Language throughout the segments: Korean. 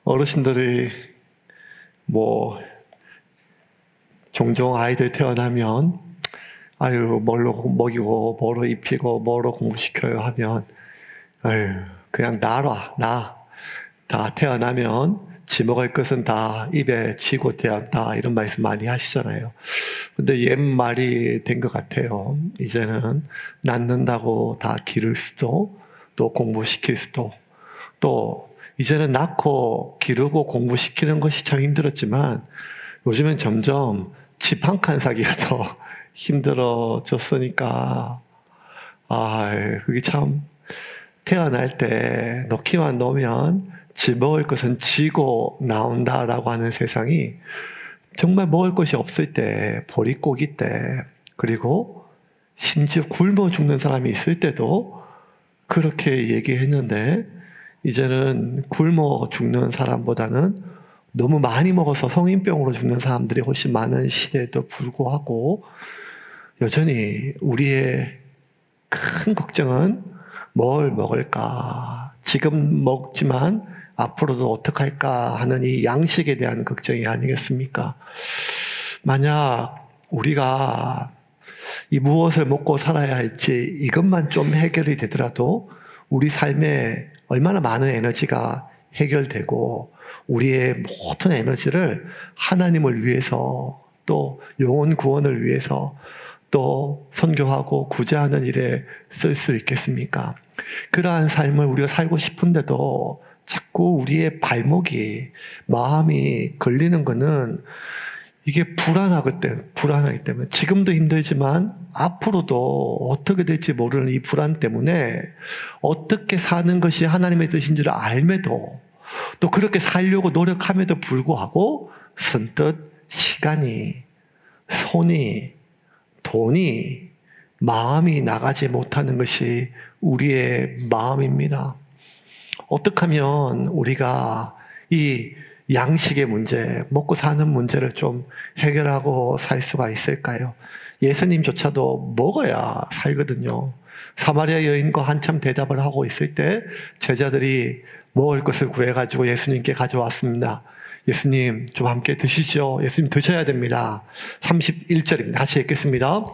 어르신들이 뭐 종종 아이들 태어나면 아유 뭘로 먹이고 뭐로 입히고 뭐로 공부시켜요 하면 아유 그냥 놔라 나 다 태어나면 지 먹을 것은 다 입에 쥐고 태어난다 이런 말씀 많이 하시잖아요. 근데 옛말이 된 것 같아요. 이제는 낳는다고 다 기를 수도 또 공부시킬 수도 또 이제는 낳고 기르고 공부시키는 것이 참 힘들었지만 요즘엔 점점 집 한 칸 사기가 더 힘들어졌으니까 그게 참 태어날 때 놓기만 놓으면 지 먹을 것은 지고 나온다라고 하는 세상이 정말 먹을 것이 없을 때 보릿고기 때 그리고 심지어 굶어 죽는 사람이 있을 때도 그렇게 얘기했는데 이제는 굶어 죽는 사람보다는 너무 많이 먹어서 성인병으로 죽는 사람들이 훨씬 많은 시대에도 불구하고 여전히 우리의 큰 걱정은 뭘 먹을까? 지금 먹지만 앞으로도 어떡할까 하는 이 양식에 대한 걱정이 아니겠습니까? 만약 우리가 이 무엇을 먹고 살아야 할지 이것만 좀 해결이 되더라도 우리 삶에 얼마나 많은 에너지가 해결되고 우리의 모든 에너지를 하나님을 위해서 또 영혼 구원을 위해서 또 선교하고 구제하는 일에 쓸 수 있겠습니까? 그러한 삶을 우리가 살고 싶은데도 자꾸 우리의 발목이 마음이 걸리는 것은 이게 불안하기 때문에 지금도 힘들지만 앞으로도 어떻게 될지 모르는 이 불안 때문에 어떻게 사는 것이 하나님의 뜻인 줄 알매도 또 그렇게 살려고 노력함에도 불구하고 선뜻 시간이 손이 돈이 마음이 나가지 못하는 것이 우리의 마음입니다. 어떻게 하면 우리가 이 양식의 문제, 먹고 사는 문제를 좀 해결하고 살 수가 있을까요? 예수님조차도 먹어야 살거든요. 사마리아 여인과 한참 대답을 하고 있을 때 제자들이 먹을 것을 구해가지고 예수님께 가져왔습니다. 예수님 좀 함께 드시죠. 예수님 드셔야 됩니다. 31절입니다. 같이 읽겠습니다.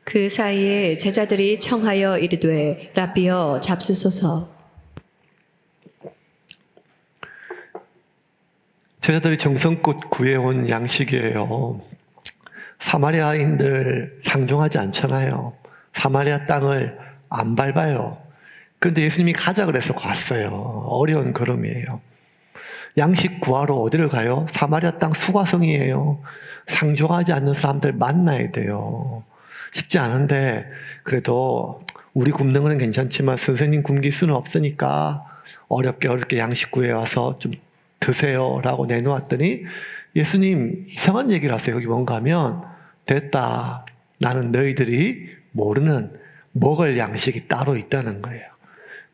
그 사이에 제자들이 청하여 이르되 라비여 잡수소서. 제자들이 정성껏 구해온 양식이에요. 사마리아인들 상종하지 않잖아요. 사마리아 땅을 안 밟아요. 그런데 예수님이 가자 그래서 갔어요. 어려운 걸음이에요. 양식 구하러 어디를 가요? 사마리아 땅 수가성이에요. 상종하지 않는 사람들 만나야 돼요. 쉽지 않은데 그래도 우리 굶는 건 괜찮지만 선생님 굶길 수는 없으니까 어렵게 양식 구해와서 좀 드세요라고 내놓았더니 예수님 이상한 얘기를 하세요. 여기 뭔가 하면 됐다. 나는 너희들이 모르는 먹을 양식이 따로 있다는 거예요.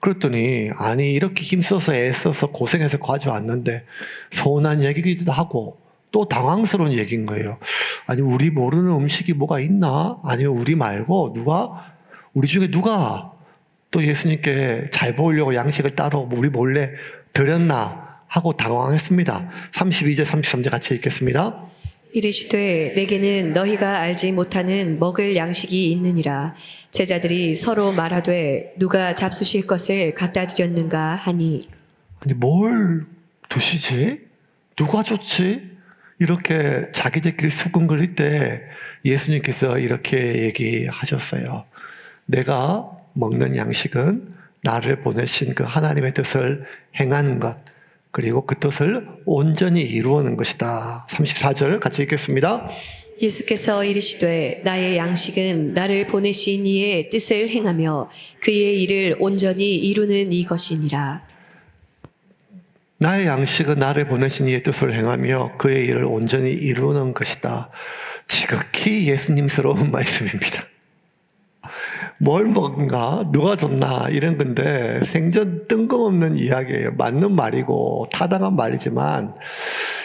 그랬더니 아니 이렇게 힘써서 애써서 고생해서 가져왔는데 서운한 얘기기도 하고 또 당황스러운 얘기인 거예요. 아니 우리 모르는 음식이 뭐가 있나? 아니면 우리 말고 우리 중에 누가 또 예수님께 잘 보이려고 양식을 따로 우리 몰래 드렸나? 하고 당황했습니다. 32절 33절 같이 읽겠습니다. 이르시되 내게는 너희가 알지 못하는 먹을 양식이 있느니라. 제자들이 서로 말하되 누가 잡수실 것을 갖다 드렸는가 하니. 근데 뭘 드시지? 누가 줬지? 이렇게 자기들끼리 수근거릴 때 예수님께서 이렇게 얘기하셨어요. 내가 먹는 양식은 나를 보내신 그 하나님의 뜻을 행하는 것 그리고 그 뜻을 온전히 이루는 것이다. 34절 같이 읽겠습니다. 예수께서 이르시되 나의 양식은 나를 보내신 이의 뜻을 행하며 그의 일을 온전히 이루는 이것이니라. 나의 양식은 나를 보내신 이의 뜻을 행하며 그의 일을 온전히 이루는 것이다. 지극히 예수님스러운 말씀입니다. 뭘 먹은가? 누가 줬나? 이런 건데 생전 뜬금없는 이야기예요. 맞는 말이고 타당한 말이지만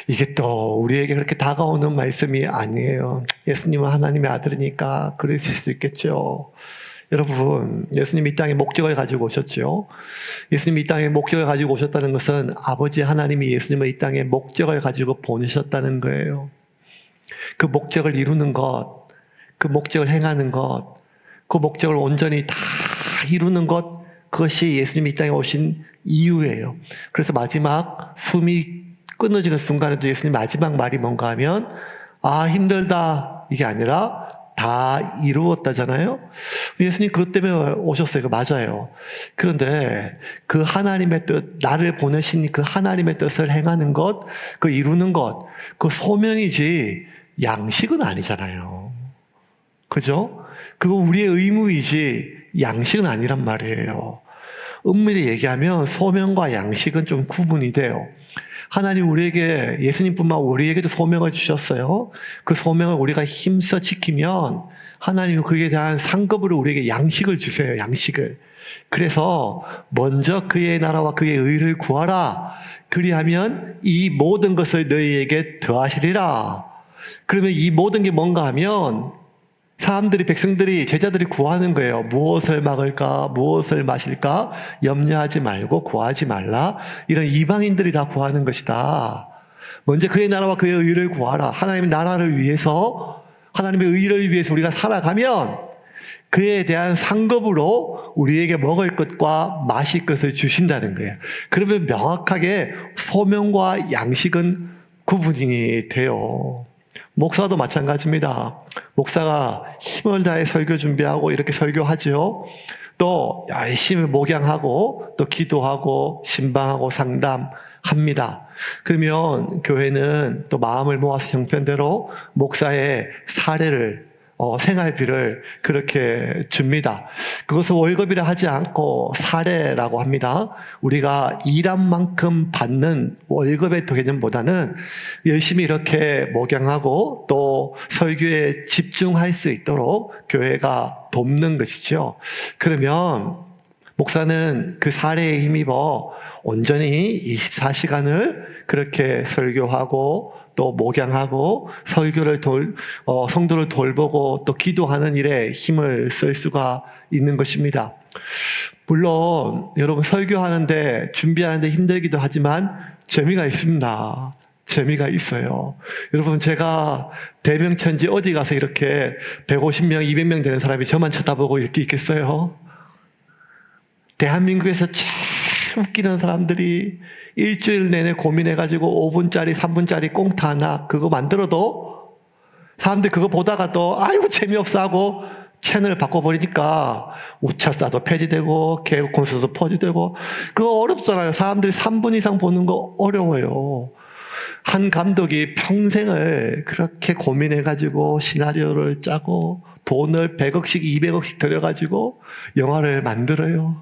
이게 또 우리에게 그렇게 다가오는 말씀이 아니에요. 예수님은 하나님의 아들이니까 그러실 수 있겠죠. 여러분, 예수님 이 땅에 목적을 가지고 오셨죠. 예수님 이 땅에 목적을 가지고 오셨다는 것은 아버지 하나님이 예수님을 이 땅에 목적을 가지고 보내셨다는 거예요. 그 목적을 이루는 것, 그 목적을 행하는 것, 그 목적을 온전히 다 이루는 것, 그것이 예수님이 이 땅에 오신 이유예요. 그래서 마지막 숨이 끊어지는 순간에도 예수님 마지막 말이 뭔가 하면 아, 힘들다, 이게 아니라 다 이루었다잖아요. 예수님 그것 때문에 오셨어요. 맞아요. 그런데 그 하나님의 뜻, 나를 보내신 그 하나님의 뜻을 행하는 것, 그 이루는 것, 그 소명이지 양식은 아니잖아요. 그죠? 그거 우리의 의무이지 양식은 아니란 말이에요. 엄밀히 얘기하면 소명과 양식은 좀 구분이 돼요. 하나님 우리에게, 예수님뿐만 우리에게도 소명을 주셨어요. 그 소명을 우리가 힘써 지키면 하나님은 그에 대한 상급으로 우리에게 양식을 주세요. 양식을. 그래서 먼저 그의 나라와 그의 의를 구하라. 그리하면 이 모든 것을 너희에게 더하시리라. 그러면 이 모든 게 뭔가 하면 사람들이, 백성들이, 제자들이 구하는 거예요. 무엇을 먹을까? 무엇을 마실까? 염려하지 말고 구하지 말라. 이런 이방인들이 다 구하는 것이다. 먼저 그의 나라와 그의 의를 구하라. 하나님의 나라를 위해서, 하나님의 의를 위해서 우리가 살아가면 그에 대한 상급으로 우리에게 먹을 것과 마실 것을 주신다는 거예요. 그러면 명확하게 소명과 양식은 구분이 돼요. 목사도 마찬가지입니다. 목사가 힘을 다해 설교 준비하고 이렇게 설교하죠. 또 열심히 목양하고 또 기도하고 신방하고 상담합니다. 그러면 교회는 또 마음을 모아서 형편대로 목사의 사례를 생활비를 그렇게 줍니다. 그것을 월급이라 하지 않고 사례라고 합니다. 우리가 일한 만큼 받는 월급의 개념보다는 열심히 이렇게 목양하고 또 설교에 집중할 수 있도록 교회가 돕는 것이죠. 그러면 목사는 그 사례에 힘입어 온전히 24시간을 그렇게 설교하고 또 목양하고 설교를 성도를 돌보고 또 기도하는 일에 힘을 쓸 수가 있는 것입니다. 물론 여러분 설교하는데 준비하는데 힘들기도 하지만 재미가 있습니다. 재미가 있어요. 여러분 제가 대명천지 어디 가서 이렇게 150명, 200명 되는 사람이 저만 쳐다보고 이렇게 있겠어요? 대한민국에서 제일 웃기는 사람들이 일주일 내내 고민해가지고 5분짜리, 3분짜리 꽁트 하나 그거 만들어도 사람들이 그거 보다가 또 아이고 재미없어 하고 채널을 바꿔버리니까 우차싸도 폐지되고 개그 콘서트도 퍼지되고 그거 어렵잖아요. 사람들이 3분 이상 보는 거 어려워요. 한 감독이 평생을 그렇게 고민해가지고 시나리오를 짜고 돈을 100억씩 200억씩 들여가지고 영화를 만들어요.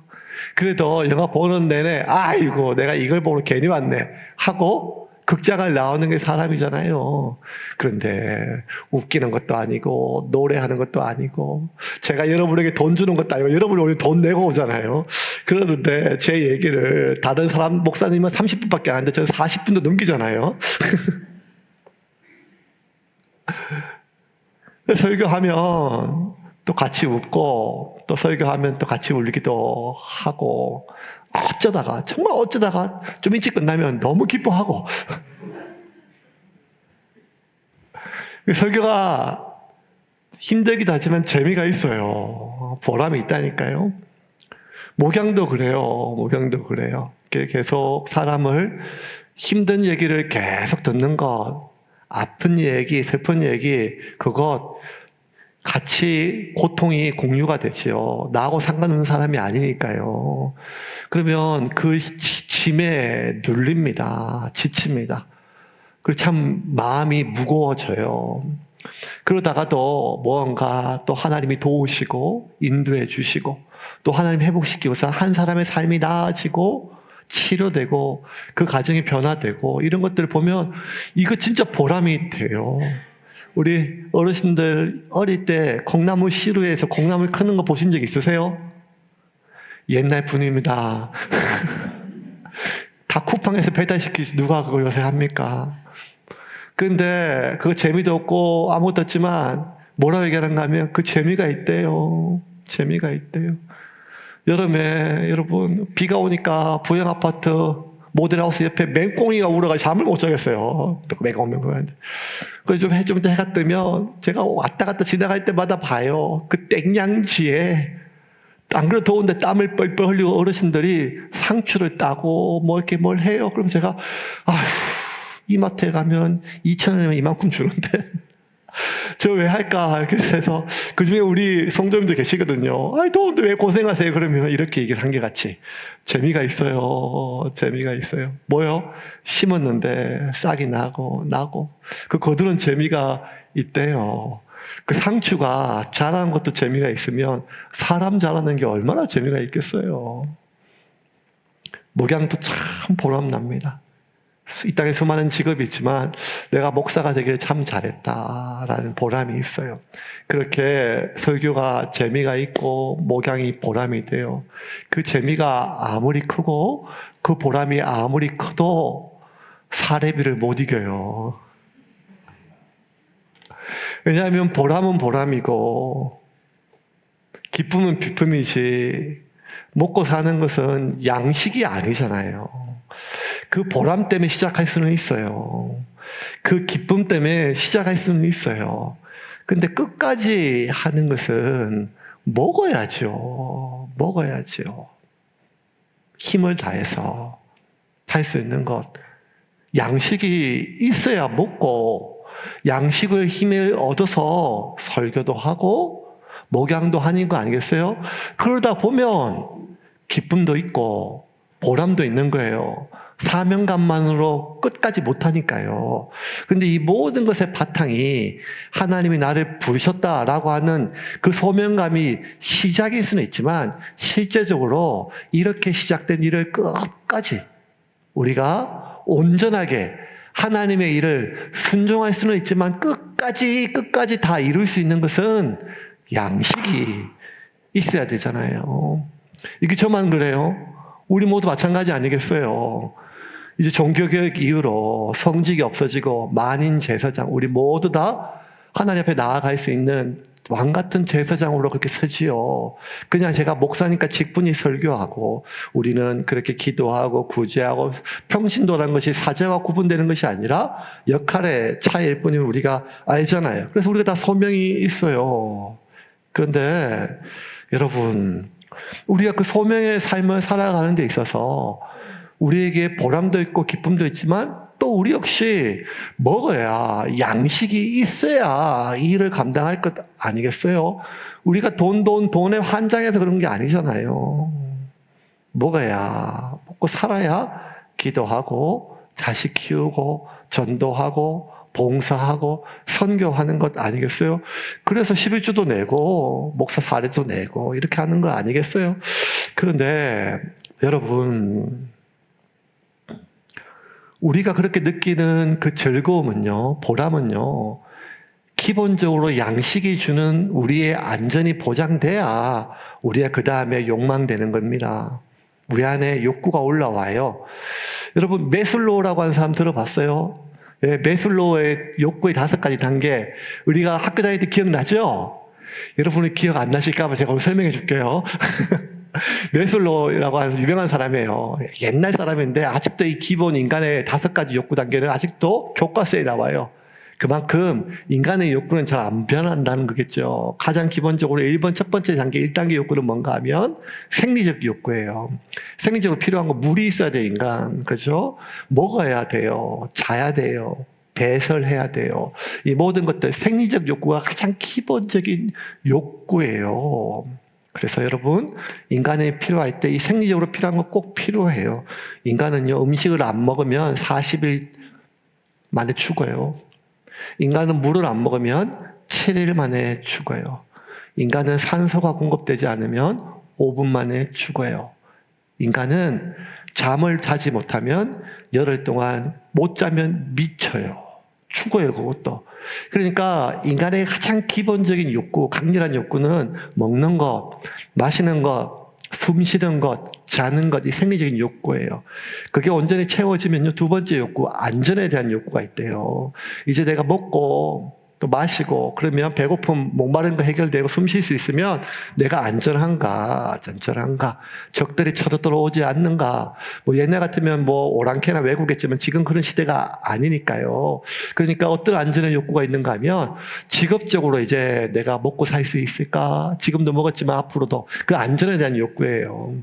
그래도 영화 보는 내내 아이고 내가 이걸 보러 괜히 왔네 하고 극장을 나오는 게 사람이잖아요. 그런데 웃기는 것도 아니고 노래하는 것도 아니고 제가 여러분에게 돈 주는 것도 아니고 여러분이 오늘 돈 내고 오잖아요. 그러는데 제 얘기를 다른 사람 목사님은 30분밖에 안 하는데 저는 40분도 넘기잖아요. 설교하면 또 같이 웃고 또 설교하면 또 같이 울기도 하고 어쩌다가 정말 어쩌다가 좀 일찍 끝나면 너무 기뻐하고 설교가 힘들기도 하지만 재미가 있어요. 보람이 있다니까요. 목양도 그래요. 목양도 그래요. 계속 사람을 힘든 얘기를 계속 듣는 것, 아픈 얘기, 슬픈 얘기, 그것 같이 고통이 공유가 되지요. 나하고 상관없는 사람이 아니니까요. 그러면 그 짐에 눌립니다. 지칩니다. 그리고 참 마음이 무거워져요. 그러다가도 뭔가 또 하나님이 도우시고 인도해 주시고 또 하나님 회복시키고서 한 사람의 삶이 나아지고 치료되고 그 가정이 변화되고 이런 것들을 보면 이거 진짜 보람이 돼요. 우리 어르신들 어릴 때 콩나무 시루에서 콩나물 크는 거 보신 적 있으세요? 옛날 분입니다. 다 쿠팡에서 배달시키지 누가 그거 요새 합니까? 근데 그거 재미도 없고 아무것도 없지만 뭐라고 얘기하는가 하면 그 재미가 있대요. 재미가 있대요. 여름에 여러분 비가 오니까 부영 아파트 모델하우스 옆에 맹꽁이가 울어가지고 잠을 못 자겠어요. 맹꽁이. 그래서 좀 해가 뜨면 제가 왔다 갔다 지나갈 때마다 봐요. 그 땡양지에 안 그래도 더운데 땀을 뻘뻘 흘리고 어르신들이 상추를 따고 뭐 이렇게 뭘 해요. 그럼 제가 아휴 이마트에 가면 2,000원이면 이만큼 주는데 저 왜 할까? 이렇게 해서 그 중에 우리 성도님도 계시거든요. 아이 더운데 왜 고생하세요? 그러면 이렇게 얘기를 한결같이 재미가 있어요. 재미가 있어요. 뭐요? 심었는데 싹이 나고 그 거두는 재미가 있대요. 그 상추가 자라는 것도 재미가 있으면 사람 자라는 게 얼마나 재미가 있겠어요. 목양도 참 보람납니다. 이 땅에 수많은 직업이 있지만 내가 목사가 되길 참 잘했다라는 보람이 있어요. 그렇게 설교가 재미가 있고 목양이 보람이 돼요. 그 재미가 아무리 크고 그 보람이 아무리 커도 사례비를 못 이겨요. 왜냐하면 보람은 보람이고 기쁨은 기쁨이지 먹고 사는 것은 양식이 아니잖아요. 그 보람 때문에 시작할 수는 있어요. 그 기쁨 때문에 시작할 수는 있어요. 근데 끝까지 하는 것은 먹어야죠. 힘을 다해서 할 수 있는 것. 양식이 있어야 먹고 양식을 힘을 얻어서 설교도 하고 목양도 하는 거 아니겠어요? 그러다 보면 기쁨도 있고 보람도 있는 거예요. 사명감만으로 끝까지 못하니까요. 근데 이 모든 것의 바탕이 하나님이 나를 부르셨다라고 하는 그 소명감이 시작일 수는 있지만 실제적으로 이렇게 시작된 일을 끝까지 우리가 온전하게 하나님의 일을 순종할 수는 있지만 끝까지 다 이룰 수 있는 것은 양식이 있어야 되잖아요. 이게 저만 그래요? 우리 모두 마찬가지 아니겠어요? 이제 종교교육 이후로 성직이 없어지고 만인 제사장, 우리 모두 다 하나님 앞에 나아갈 수 있는 왕 같은 제사장으로 그렇게 서지요. 그냥 제가 목사니까 직분이 설교하고 우리는 그렇게 기도하고 구제하고 평신도라는 것이 사제와 구분되는 것이 아니라 역할의 차이일 뿐임을 우리가 알잖아요. 그래서 우리가 다 소명이 있어요. 그런데 여러분, 우리가 그 소명의 삶을 살아가는 데 있어서 우리에게 보람도 있고 기쁨도 있지만 또 우리 역시 먹어야 양식이 있어야 이 일을 감당할 것 아니겠어요? 우리가 돈에 환장해서 그런 게 아니잖아요. 먹고 살아야 기도하고 자식 키우고 전도하고 봉사하고 선교하는 것 아니겠어요? 그래서 11주도 내고 목사 사례도 내고 이렇게 하는 거 아니겠어요? 그런데 여러분, 우리가 그렇게 느끼는 그 즐거움은요, 보람은요, 기본적으로 양식이 주는 우리의 안전이 보장돼야 우리가 그 다음에 욕망되는 겁니다. 우리 안에 욕구가 올라와요. 여러분, 매슬로우라고 하는 사람 들어봤어요? 네, 매슬로우의 욕구의 5가지 단계, 우리가 학교 다닐 때 기억나죠? 여러분이 기억 안 나실까봐 제가 오늘 설명해 줄게요. 매슬로우라고 하는 유명한 사람이에요. 옛날 사람인데 아직도 이 기본 인간의 5가지 욕구 단계는 아직도 교과서에 나와요. 그만큼 인간의 욕구는 잘 안 변한다는 거겠죠. 가장 기본적으로 1번 첫 번째 단계 1단계 욕구는 뭔가 하면 생리적 욕구예요. 생리적으로 필요한 거 물이 있어야 돼, 인간. 그죠? 먹어야 돼요. 자야 돼요. 배설해야 돼요. 이 모든 것들 생리적 욕구가 가장 기본적인 욕구예요. 그래서 여러분, 인간이 필요할 때 이 생리적으로 필요한 거 꼭 필요해요. 인간은요, 음식을 안 먹으면 40일 만에 죽어요. 인간은 물을 안 먹으면 7일 만에 죽어요. 인간은 산소가 공급되지 않으면 5분 만에 죽어요. 인간은 잠을 자지 못하면 열흘 동안 못 자면 미쳐요. 죽어요, 그것도. 그러니까 인간의 가장 기본적인 욕구, 강렬한 욕구는 먹는 것, 마시는 것, 숨 쉬는 것, 자는 것, 이 생리적인 욕구예요. 그게 온전히 채워지면요, 2번째 욕구, 안전에 대한 욕구가 있대요. 이제 내가 먹고 또 마시고 그러면 배고픔, 목마른 거 해결되고 숨 쉴 수 있으면 내가 안전한가, 적들이 쳐들어오지 않는가. 뭐 옛날 같으면 뭐 오랑캐나 외국겠지만 지금 그런 시대가 아니니까요. 그러니까 어떤 안전의 욕구가 있는가 하면 직업적으로 이제 내가 먹고 살 수 있을까? 지금도 먹었지만 앞으로도 그 안전에 대한 욕구예요.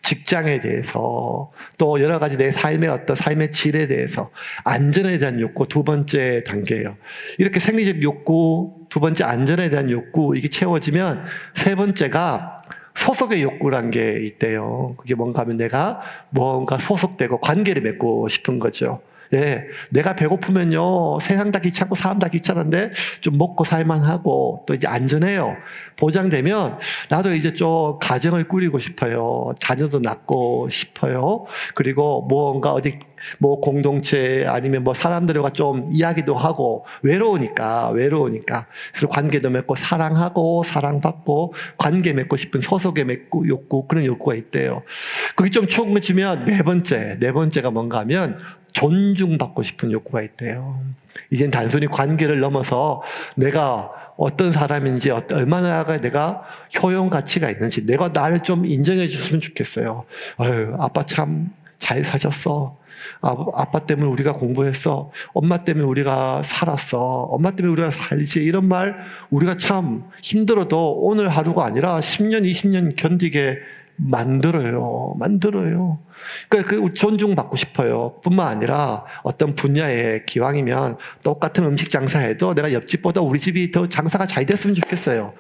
직장에 대해서 또 여러 가지 내 삶의 어떤 삶의 질에 대해서 안전에 대한 욕구 두 번째 단계예요. 이렇게 생리적 욕구, 두 번째 안전에 대한 욕구 이게 채워지면 세 번째가 소속의 욕구란 게 있대요. 그게 뭔가 하면 내가 뭔가 소속되고 관계를 맺고 싶은 거죠. 예, 내가 배고프면요 세상 다 귀찮고 사람 다 귀찮은데 좀 먹고 살만하고 또 이제 안전해요. 보장되면 나도 이제 좀 가정을 꾸리고 싶어요. 자녀도 낳고 싶어요. 그리고 뭔가 어디 뭐 공동체 아니면 뭐 사람들과 좀 이야기도 하고 외로우니까 그래서 관계도 맺고 사랑하고 사랑받고 관계 맺고 싶은 소속의 맺고 욕구 그런 욕구가 있대요. 그게 좀 충분해지면 네 번째가 뭔가 하면 존중받고 싶은 욕구가 있대요. 이젠 단순히 관계를 넘어서 내가 어떤 사람인지 얼마나 내가 효용 가치가 있는지 내가 나를 좀 인정해 줬으면 좋겠어요. 아유, 아빠 참 잘 사셨어. 아빠 때문에 우리가 공부했어. 엄마 때문에 우리가 살았어. 엄마 때문에 우리가 살지. 이런 말 우리가 참 힘들어도 오늘 하루가 아니라 10년, 20년 견디게 만들어요. 그러니까 그 존중받고 싶어요. 뿐만 아니라 어떤 분야에 기왕이면 똑같은 음식 장사해도 내가 옆집보다 우리 집이 더 장사가 잘 됐으면 좋겠어요.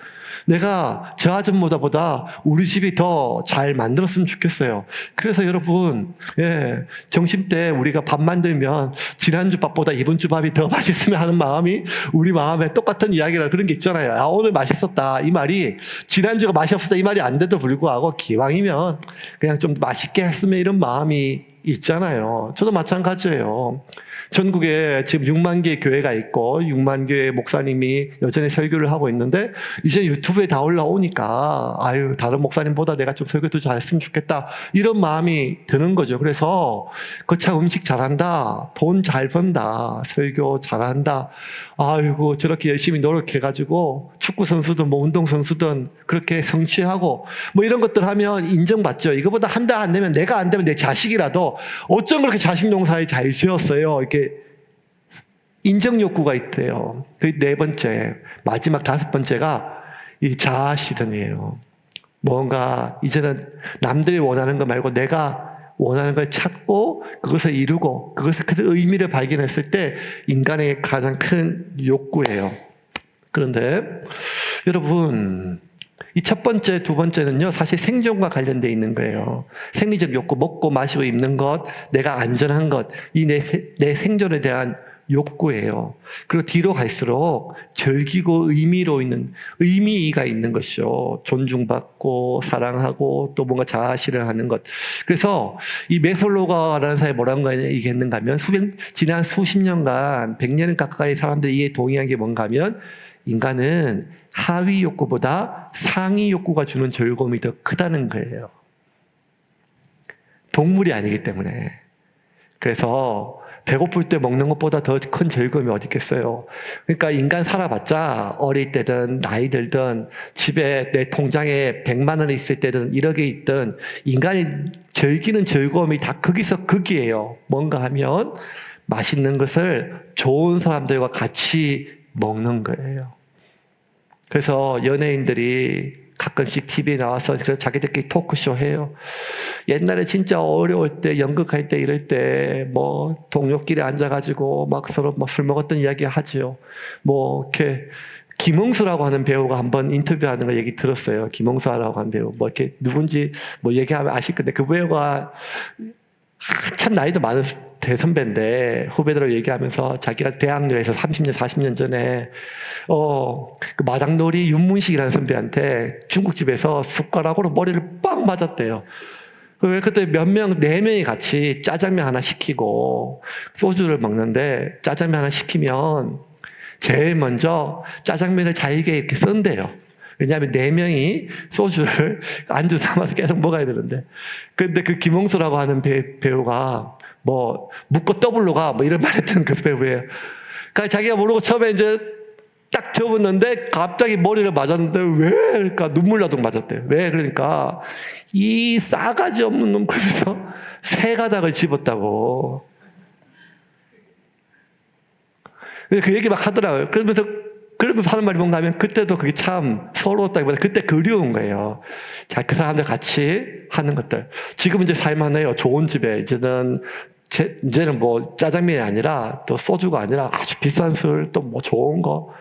내가 저 아줌마보다 우리 집이 더 잘 만들었으면 좋겠어요. 그래서 여러분, 예, 점심때 우리가 밥 만들면 지난주 밥보다 이번 주 밥이 더 맛있으면 하는 마음이 우리 마음에 똑같은 이야기라 그런 게 있잖아요. 아, 오늘 맛있었다. 이 말이 지난주가 맛이 없었다. 이 말이 안 돼도 불구하고 기왕이면 그냥 좀 맛있게 했으면 이런 마음이 있잖아요. 저도 마찬가지예요. 전국에 지금 6만 개의 교회가 있고 6만 개의 목사님이 여전히 설교를 하고 있는데 이제 유튜브에 다 올라오니까 아유 다른 목사님보다 내가 좀 설교도 잘했으면 좋겠다 이런 마음이 드는 거죠. 그래서 거참 음식 잘한다, 돈 잘 번다, 설교 잘한다. 아이고 저렇게 열심히 노력해가지고 축구 선수든 뭐 운동 선수든 그렇게 성취하고 뭐 이런 것들 하면 인정받죠. 이거보다 한 달 안 되면 내가 안 되면 내 자식이라도 어쩜 그렇게 자식 농사를 잘 지었어요. 이렇게 인정 욕구가 있대요. 그 네 번째, 마지막 다섯 번째가 이 자아 실현이에요. 뭔가 이제는 남들이 원하는 거 말고 내가 원하는 걸 찾고 그것을 이루고 그것을 그 의미를 발견했을 때 인간의 가장 큰 욕구예요. 그런데 여러분 이 첫 번째, 두 번째는요 사실 생존과 관련되어 있는 거예요. 생리적 욕구, 먹고 마시고 입는 것, 내가 안전한 것, 이 내 생존에 대한 욕구예요. 그리고 뒤로 갈수록 즐기고 의미가 있는 것이죠. 존중받고 사랑하고 또 뭔가 자아 실현하는 것. 그래서 이 메솔로가라는 사람이 뭐라고 얘기했는가 하면 지난 수십 년간 100년 가까이 사람들이 이에 동의한 게 뭔가 하면 인간은 하위 욕구보다 상위 욕구가 주는 즐거움이 더 크다는 거예요. 동물이 아니기 때문에. 그래서 배고플 때 먹는 것보다 더 큰 즐거움이 어디 있겠어요. 그러니까 인간 살아봤자 어릴 때든 나이 들든 집에 내 통장에 100만 원이 있을 때든 1억이 있든 인간이 즐기는 즐거움이 다 거기서 극이에요. 뭔가 하면 맛있는 것을 좋은 사람들과 같이 먹는 거예요. 그래서 연예인들이 가끔씩 TV에 나와서 자기들끼리 토크쇼 해요. 옛날에 진짜 어려울 때, 연극할 때, 이럴 때, 뭐, 동료끼리 앉아가지고 막 서로 뭐 술 먹었던 이야기 하죠. 뭐, 이렇게, 김홍수라고 하는 배우가 한번 인터뷰하는 거 얘기 들었어요. 김홍수라고 하는 배우. 뭐, 이렇게 누군지 뭐 얘기하면 아실 건데, 그 배우가 한참 나이도 많은 대선배인데, 후배들하고 얘기하면서 자기가 대학로에서 30년, 40년 전에, 그 마당놀이 윤문식이라는 선배한테 중국집에서 숟가락으로 머리를 빵 맞았대요. 왜 그때 네 명이 같이 짜장면 하나 시키고 소주를 먹는데 짜장면 하나 시키면 제일 먼저 짜장면을 잘게 이렇게 썬대요. 왜냐하면 네 명이 소주를 안주 삼아서 계속 먹어야 되는데. 근데 그 김홍수라고 하는 배우가 뭐 묻고 더블로 가 뭐 이런 말 했던 그 배우예요. 그러니까 자기가 모르고 처음에 이제 딱 접었는데 갑자기 머리를 맞았는데 왜? 그러니까 눈물 나도록 맞았대요. 왜? 그러니까 이 싸가지 없는 놈 그러면서 새 가닥을 집었다고. 그 얘기 막 하더라고요. 그러면서 하는 말이 뭔가 하면 그때도 그게 참 서러웠다기보다 그때 그리운 거예요. 자, 그 사람들 같이 하는 것들. 지금은 이제 살만해요. 좋은 집에. 이제는 뭐 짜장면이 아니라 또 소주가 아니라 아주 비싼 술, 또 뭐 좋은 거.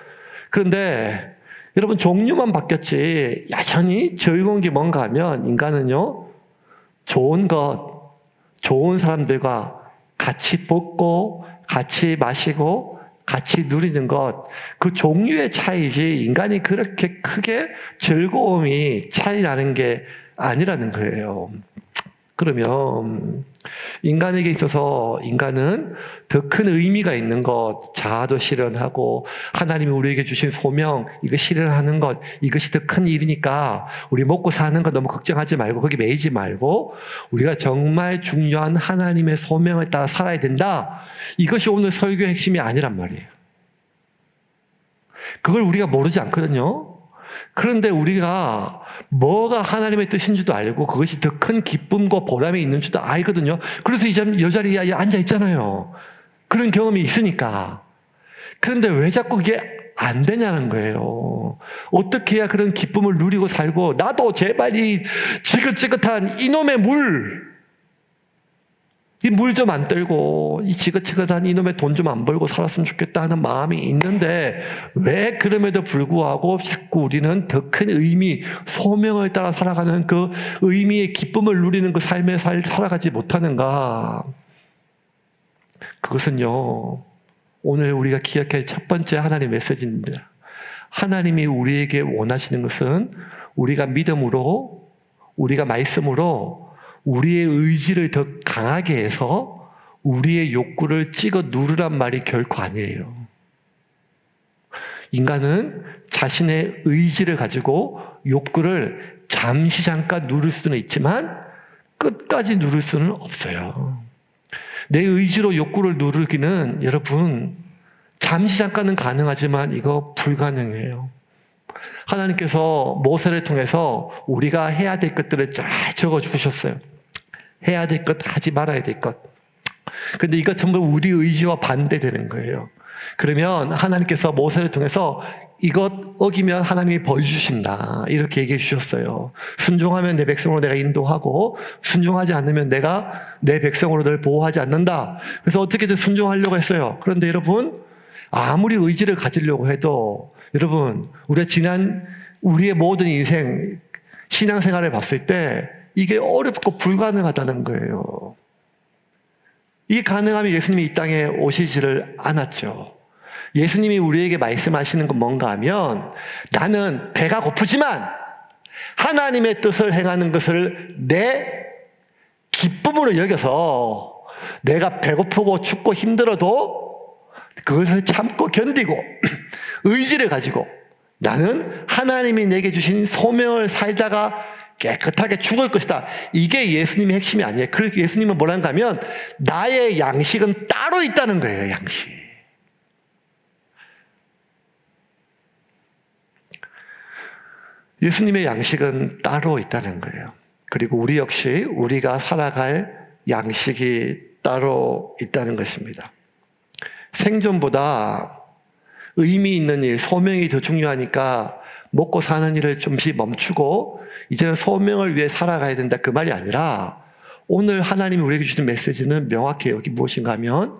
그런데 여러분 종류만 바뀌었지 여전히 즐거운 게 뭔가 하면 인간은요. 좋은 것, 좋은 사람들과 같이 먹고 같이 마시고 같이 누리는 것, 그 종류의 차이지 인간이 그렇게 크게 즐거움이 차이 나는 게 아니라는 거예요. 그러면 인간에게 있어서 인간은 더 큰 의미가 있는 것, 자아도 실현하고 하나님이 우리에게 주신 소명, 이거 실현하는 것, 이것이 더 큰 일이니까 우리 먹고 사는 거 너무 걱정하지 말고 거기 매이지 말고 우리가 정말 중요한 하나님의 소명을 따라 살아야 된다. 이것이 오늘 설교의 핵심이 아니란 말이에요. 그걸 우리가 모르지 않거든요. 그런데 우리가 뭐가 하나님의 뜻인 줄도 알고 그것이 더 큰 기쁨과 보람이 있는 줄도 알거든요. 그래서 이 자리에 앉아 있잖아요. 그런 경험이 있으니까. 그런데 왜 자꾸 그게 안 되냐는 거예요. 어떻게 해야 그런 기쁨을 누리고 살고 나도 제발 이 지긋지긋한 이놈의 이 물 좀 안 떨고 이 지긋지긋한 이놈의 돈 좀 안 벌고 살았으면 좋겠다 하는 마음이 있는데 왜 그럼에도 불구하고 자꾸 우리는 더 큰 의미, 소명을 따라 살아가는 그 의미의 기쁨을 누리는 그 삶에 살아가지 못하는가? 그것은요, 오늘 우리가 기억해야 할 첫 번째 하나님의 메시지입니다. 하나님이 우리에게 원하시는 것은 우리가 믿음으로, 우리가 말씀으로 우리의 의지를 더 강하게 해서 우리의 욕구를 찍어 누르란 말이 결코 아니에요. 인간은 자신의 의지를 가지고 욕구를 잠시 잠깐 누를 수는 있지만 끝까지 누를 수는 없어요. 내 의지로 욕구를 누르기는 여러분 잠시 잠깐은 가능하지만 이거 불가능해요. 하나님께서 모세를 통해서 우리가 해야 될 것들을 잘 적어주셨어요. 해야 될 것, 하지 말아야 될 것. 근데 이거 전부 우리 의지와 반대되는 거예요. 그러면 하나님께서 모세를 통해서 이것 어기면 하나님이 벌 주신다. 이렇게 얘기해 주셨어요. 순종하면 내 백성으로 내가 인도하고 순종하지 않으면 내가 내 백성으로 널 보호하지 않는다. 그래서 어떻게든 순종하려고 했어요. 그런데 여러분 아무리 의지를 가지려고 해도 여러분 우리의 모든 인생 신앙생활을 봤을 때 이게 어렵고 불가능하다는 거예요. 이게 가능하면 예수님이 이 땅에 오시지를 않았죠. 예수님이 우리에게 말씀하시는 건 뭔가 하면 나는 배가 고프지만 하나님의 뜻을 행하는 것을 내 기쁨으로 여겨서 내가 배고프고 춥고 힘들어도 그것을 참고 견디고 의지를 가지고 나는 하나님이 내게 주신 소명을 살다가 깨끗하게 죽을 것이다. 이게 예수님의 핵심이 아니에요. 그래서 예수님은 뭐란가 하면 나의 양식은 따로 있다는 거예요. 양식. 예수님의 양식은 따로 있다는 거예요. 그리고 우리 역시 우리가 살아갈 양식이 따로 있다는 것입니다. 생존보다 의미 있는 일, 소명이 더 중요하니까 먹고 사는 일을 좀씩 멈추고 이제는 소명을 위해 살아가야 된다 그 말이 아니라 오늘 하나님이 우리에게 주신 메시지는 명확해요. 이게 무엇인가 하면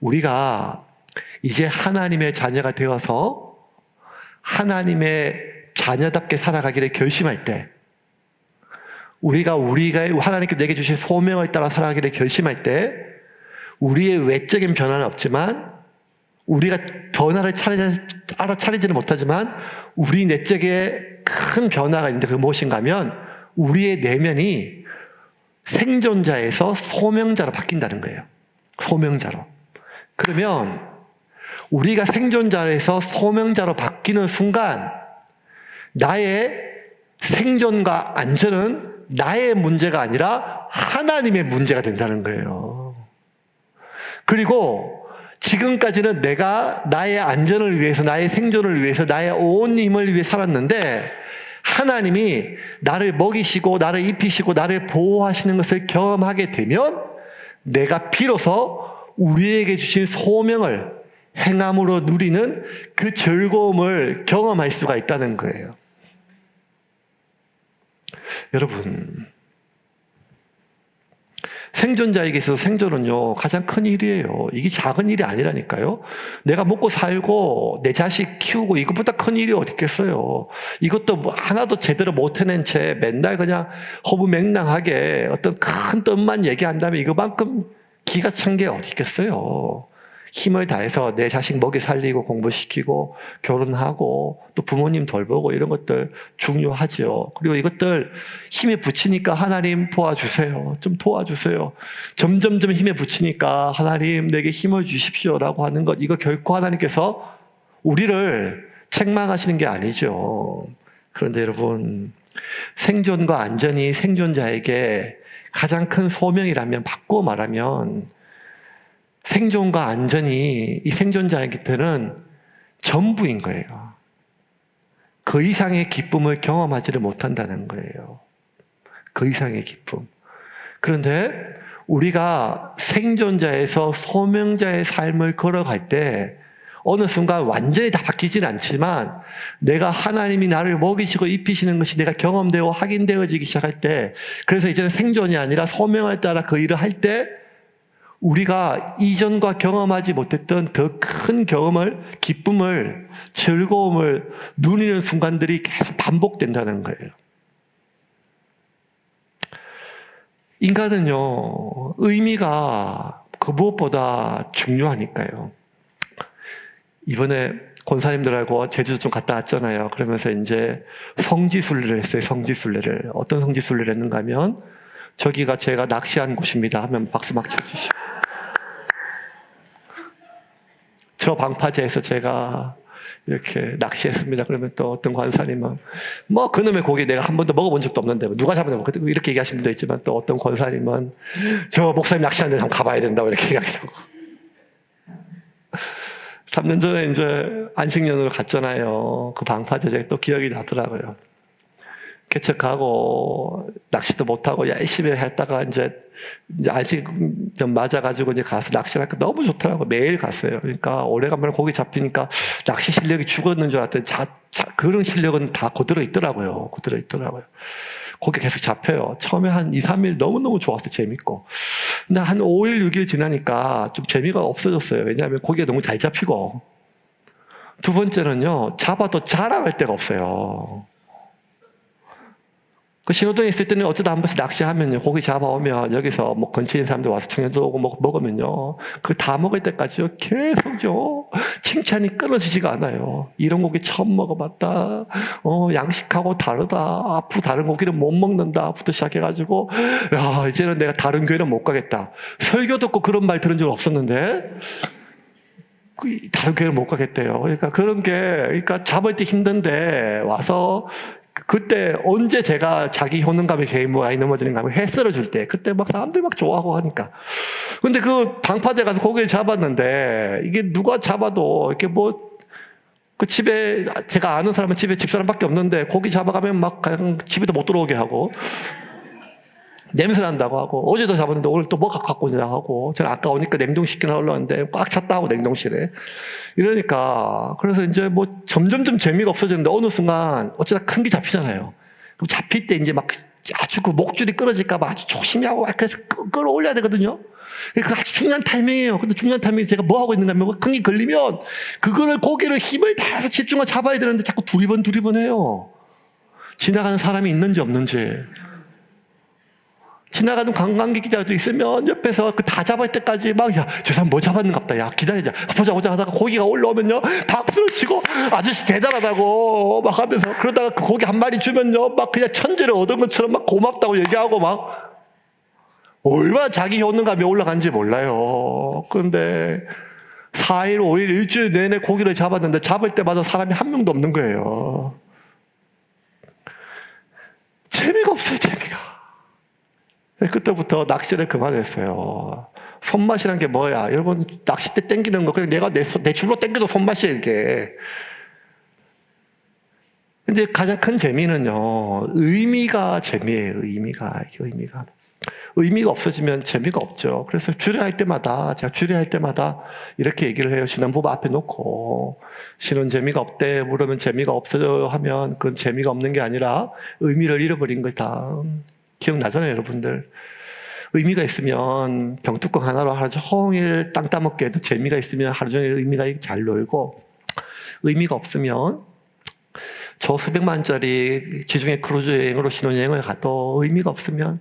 우리가 이제 하나님의 자녀가 되어서 하나님의 자녀답게 살아가기를 결심할 때 우리가 하나님께 내게 주신 소명을 따라 살아가기를 결심할 때 우리의 외적인 변화는 없지만 우리가 변화를 알아차리지는 못하지만 우리 내적에 큰 변화가 있는데 그게 무엇인가 하면 우리의 내면이 생존자에서 소명자로 바뀐다는 거예요. 소명자로. 그러면 우리가 생존자에서 소명자로 바뀌는 순간 나의 생존과 안전은 나의 문제가 아니라 하나님의 문제가 된다는 거예요. 그리고 지금까지는 내가 나의 안전을 위해서, 나의 생존을 위해서, 나의 온 힘을 위해 살았는데 하나님이 나를 먹이시고 나를 입히시고 나를 보호하시는 것을 경험하게 되면 내가 비로소 우리에게 주신 소명을 행함으로 누리는 그 즐거움을 경험할 수가 있다는 거예요. 여러분, 생존자에게 있어서 생존은요, 가장 큰 일이에요. 이게 작은 일이 아니라니까요. 내가 먹고 살고 내 자식 키우고 이것보다 큰 일이 어디 있겠어요. 이것도 뭐 하나도 제대로 못 해낸 채 맨날 그냥 허무맹랑하게 어떤 큰 뜻만 얘기한다면 이거만큼 기가 찬 게 어디 있겠어요. 힘을 다해서 내 자식 먹이 살리고 공부시키고 결혼하고 또 부모님 돌보고 이런 것들 중요하죠. 그리고 이것들 힘에 붙이니까 하나님 도와주세요. 좀 도와주세요. 점점점 힘에 붙이니까 하나님 내게 힘을 주십시오라고 하는 것, 이거 결코 하나님께서 우리를 책망하시는 게 아니죠. 그런데 여러분, 생존과 안전이 생존자에게 가장 큰 소명이라면, 바꾸어 말하면 생존과 안전이 이 생존자에게는 전부인 거예요. 그 이상의 기쁨을 경험하지를 못한다는 거예요. 그 이상의 기쁨. 그런데 우리가 생존자에서 소명자의 삶을 걸어갈 때 어느 순간 완전히 다 바뀌지는 않지만 내가 하나님이 나를 먹이시고 입히시는 것이 내가 경험되고 확인되어지기 시작할 때, 그래서 이제는 생존이 아니라 소명을 따라 그 일을 할 때 우리가 이전과 경험하지 못했던 더 큰 경험을, 기쁨을, 즐거움을 누리는 순간들이 계속 반복된다는 거예요. 인간은요, 의미가 그 무엇보다 중요하니까요. 이번에 권사님들하고 제주도 좀 갔다 왔잖아요. 그러면서 이제 성지순례를 했어요. 성지순례를. 어떤 성지순례를 했는가 하면, 저기가 제가 낚시한 곳입니다 하면 박수 막 쳐주시고, 저 방파제에서 제가 이렇게 낚시했습니다. 그러면 또 어떤 권사님은 뭐 그놈의 고기 내가 한 번도 먹어본 적도 없는데 누가 잡았나 이렇게 얘기하시는 분도 있지만, 또 어떤 권사님은 저 목사님 낚시하는 데 한번 가봐야 된다고 이렇게 얘기하기도 하고. 3년 전에 이제 안식년으로 갔잖아요. 그 방파제 제가 또 기억이 나더라고요. 개척하고 낚시도 못하고 열심히 했다가 이제 안식년 맞아가지고 이제 가서 낚시를 하니까 너무 좋더라고요. 매일 갔어요. 그러니까 오래간만에 고기 잡히니까 낚시 실력이 죽었는 줄 알았더니 그런 실력은 다 그대로 있더라고요. 그대로 있더라고요. 고기 계속 잡혀요. 처음에 한 2, 3일 너무너무 좋았어요. 재밌고. 근데 한 5일, 6일 지나니까 좀 재미가 없어졌어요. 왜냐하면 고기가 너무 잘 잡히고. 두 번째는요, 잡아도 자랑할 데가 없어요. 그 신호등에 있을 때는 어쩌다 한 번씩 낚시하면요, 고기 잡아오면 여기서 뭐 근처에 있는 사람들 와서 청년도 오고 먹으면요, 그 다 먹을 때까지요, 계속요, 칭찬이 끊어지지가 않아요. 이런 고기 처음 먹어봤다. 양식하고 다르다. 앞으로 다른 고기는 못 먹는다. 부터 시작해가지고, 야, 이제는 내가 다른 교회는 못 가겠다. 설교 듣고 그런 말 들은 적 없었는데, 다른 교회는 못 가겠대요. 그러니까 그런 게, 그러니까 잡을 때 힘든데 와서 그때 언제 제가 자기 효능감에 개인모가 넘어지는가 하면 해 썰어줄 때, 그때 막 사람들 막 좋아하고 하니까. 근데 그 방파제 가서 고기를 잡았는데, 이게 누가 잡아도 이렇게 그 집에, 제가 아는 사람은 집에 집사람밖에 없는데 고기 잡아가면 막 그냥 집에도 못 들어오게 하고, 냄새 난다고 하고, 어제도 잡았는데 오늘 또 뭐 갖고 오냐 하고, 저는 아까 오니까 냉동시키나 올라왔는데 꽉 찼다 하고 냉동실에. 이러니까, 그래서 이제 뭐 점점점 재미가 없어지는데 어느 순간 어쩌다 큰 게 잡히잖아요. 그럼 잡힐 때 이제 막 아주 그 목줄이 끊어질까봐 아주 조심히 하고 그래서 끌어올려야 되거든요. 그 아주 중요한 타이밍이에요. 근데 중요한 타이밍에 제가 뭐 하고 있는가 하면 큰 게 걸리면 그거를 고기를 힘을 다해서 집중하고 잡아야 되는데 자꾸 두리번 해요. 지나가는 사람이 있는지 없는지. 지나가는 관광객들도 있으면 옆에서 그 다 잡을 때까지 막, 야, 저 사람 뭐 잡았는갑다. 야, 기다리자. 보자 하다가 고기가 올라오면요, 박수를 치고 아저씨 대단하다고 막 하면서, 그러다가 그 고기 한 마리 주면요, 막 그냥 천재를 얻은 것처럼 막 고맙다고 얘기하고 막, 얼마나 자기 효능감이 올라간지 몰라요. 그런데 4일, 5일, 일주일 내내 고기를 잡았는데 잡을 때마다 사람이 한 명도 없는 거예요. 재미가 없어요, 재미가. 그때부터 낚시를 그만했어요. 손맛이란 게 뭐야? 여러분, 낚싯대 땡기는 거, 그냥 내가 내 줄로 땡겨도 손맛이에요, 이게. 근데 가장 큰 재미는요, 의미가 재미예요, 의미가. 의미가 없어지면 재미가 없죠. 그래서 주례할 때마다, 제가 주례할 때마다 이렇게 얘기를 해요. 신혼부부 앞에 놓고, 신혼 재미가 없대 물으면 재미가 없어져 하면 그건 재미가 없는 게 아니라 의미를 잃어버린 거다. 기억나잖아요, 여러분들. 의미가 있으면 병뚜껑 하나로 하루 종일 땅 따먹게 해도 재미가 있으면 하루 종일 의미가 잘 놀고, 의미가 없으면 저 수백만 원짜리 지중해 크루즈 여행으로 신혼여행을 가도 의미가 없으면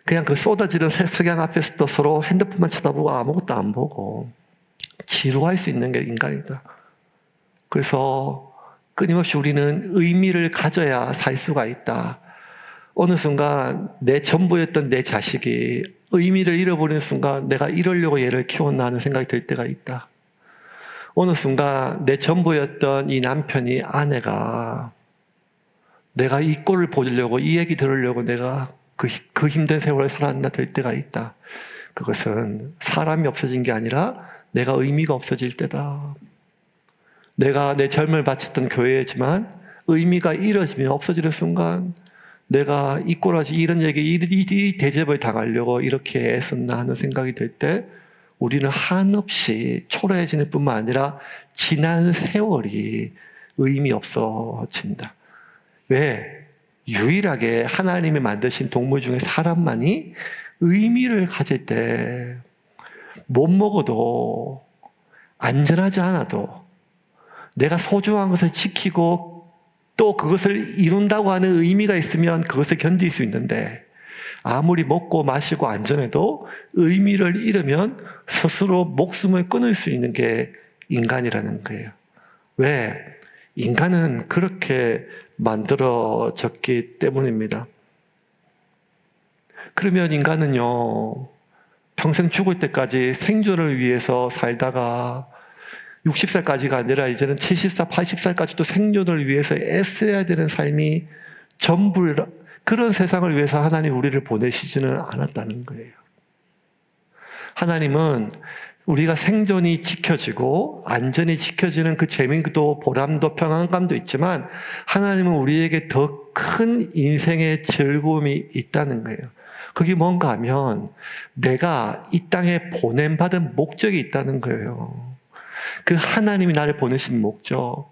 그냥 그 쏟아지는 석양 앞에서도 서로 핸드폰만 쳐다보고 아무것도 안 보고 지루할 수 있는 게 인간이다. 그래서 끊임없이 우리는 의미를 가져야 살 수가 있다. 어느 순간 내 전부였던 내 자식이 의미를 잃어버리는 순간 내가 이러려고 얘를 키웠나 하는 생각이 들 때가 있다. 어느 순간 내 전부였던 이 남편이, 아내가 내가 이 꼴을 보려고, 이 얘기 들으려고 내가 그 힘든 세월을 살았나 될 때가 있다. 그것은 사람이 없어진 게 아니라 내가 의미가 없어질 때다. 내가 내 젊음을 바쳤던 교회지만 의미가 잃어지면, 없어지는 순간 내가 이 꼴하지, 이런 얘기, 이 대접을 당하려고 이렇게 애썼나 하는 생각이 들 때 우리는 한없이 초라해지는 뿐만 아니라 지난 세월이 의미 없어진다. 왜? 유일하게 하나님이 만드신 동물 중에 사람만이 의미를 가질 때 못 먹어도, 안전하지 않아도 내가 소중한 것을 지키고 또 그것을 이룬다고 하는 의미가 있으면 그것을 견딜 수 있는데, 아무리 먹고 마시고 안전해도 의미를 잃으면 스스로 목숨을 끊을 수 있는 게 인간이라는 거예요. 왜? 인간은 그렇게 만들어졌기 때문입니다. 그러면 인간은요, 평생 죽을 때까지 생존을 위해서 살다가 60살까지가 아니라 이제는 70살, 80살까지도 생존을 위해서 애써야 되는 삶이 전부, 그런 세상을 위해서 하나님 우리를 보내시지는 않았다는 거예요. 하나님은 우리가 생존이 지켜지고 안전이 지켜지는 그 재미도 보람도 평안감도 있지만, 하나님은 우리에게 더 큰 인생의 즐거움이 있다는 거예요. 그게 뭔가 하면 내가 이 땅에 보냄받은 목적이 있다는 거예요. 그 하나님이 나를 보내신 목적,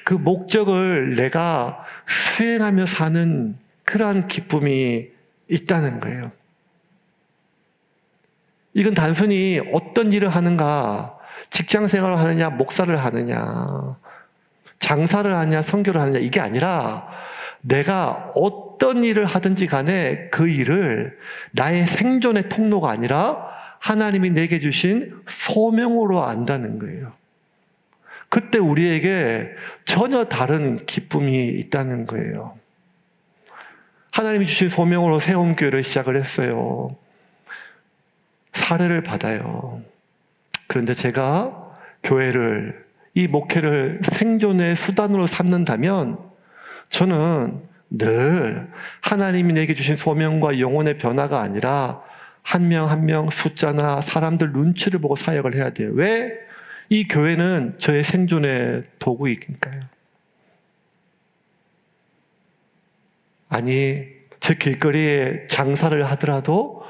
그 목적을 내가 수행하며 사는 그러한 기쁨이 있다는 거예요. 이건 단순히 어떤 일을 하는가, 직장 생활을 하느냐, 목사를 하느냐, 장사를 하느냐, 선교를 하느냐, 이게 아니라 내가 어떤 일을 하든지 간에 그 일을 나의 생존의 통로가 아니라 하나님이 내게 주신 소명으로 안다는 거예요. 그때 우리에게 전혀 다른 기쁨이 있다는 거예요. 하나님이 주신 소명으로 새홈교회를 시작을 했어요. 사례를 받아요. 그런데 제가 교회를, 이 목회를 생존의 수단으로 삼는다면 저는 늘 하나님이 내게 주신 소명과 영혼의 변화가 아니라 한 명 한 명 숫자나 사람들 눈치를 보고 사역을 해야 돼요. 왜? 이 교회는 저의 생존의 도구이니까요. 아니, 저 길거리에 장사를 하더라도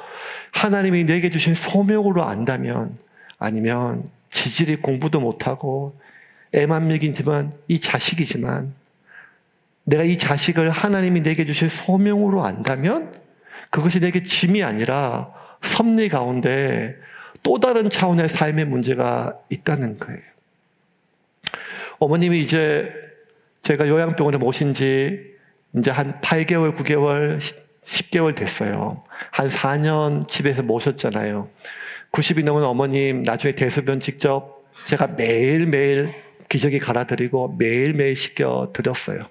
하나님이 내게 주신 소명으로 안다면, 아니면 지질이 공부도 못하고 애만 먹이지만 이 자식이지만 내가 이 자식을 하나님이 내게 주신 소명으로 안다면 그것이 내게 짐이 아니라 섭리 가운데 또 다른 차원의 삶의 문제가 있다는 거예요. 어머님이 이제 제가 요양병원에 모신 지 이제 한 8개월, 9개월, 10개월 됐어요. 한 4년 집에서 모셨잖아요. 90이 넘은 어머님, 나중에 대소변 직접 제가 매일매일 기저귀 갈아드리고 매일매일 씻겨드렸어요.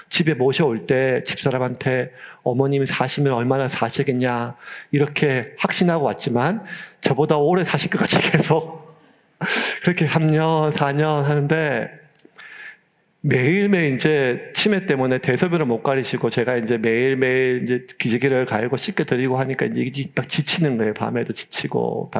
집에 모셔올 때 집사람한테 어머님이 사시면 얼마나 사시겠냐 이렇게 확신하고 왔지만 저보다 오래 사실 것 같이 계속 그렇게 3년, 4년 하는데 매일매일 이제 치매 때문에 대소변을 못 가리시고 제가 이제 매일매일 이제 기저귀를 갈고 씻겨드리고 하니까 이제 이게 막 지치는 거예요. 밤에도 지치고.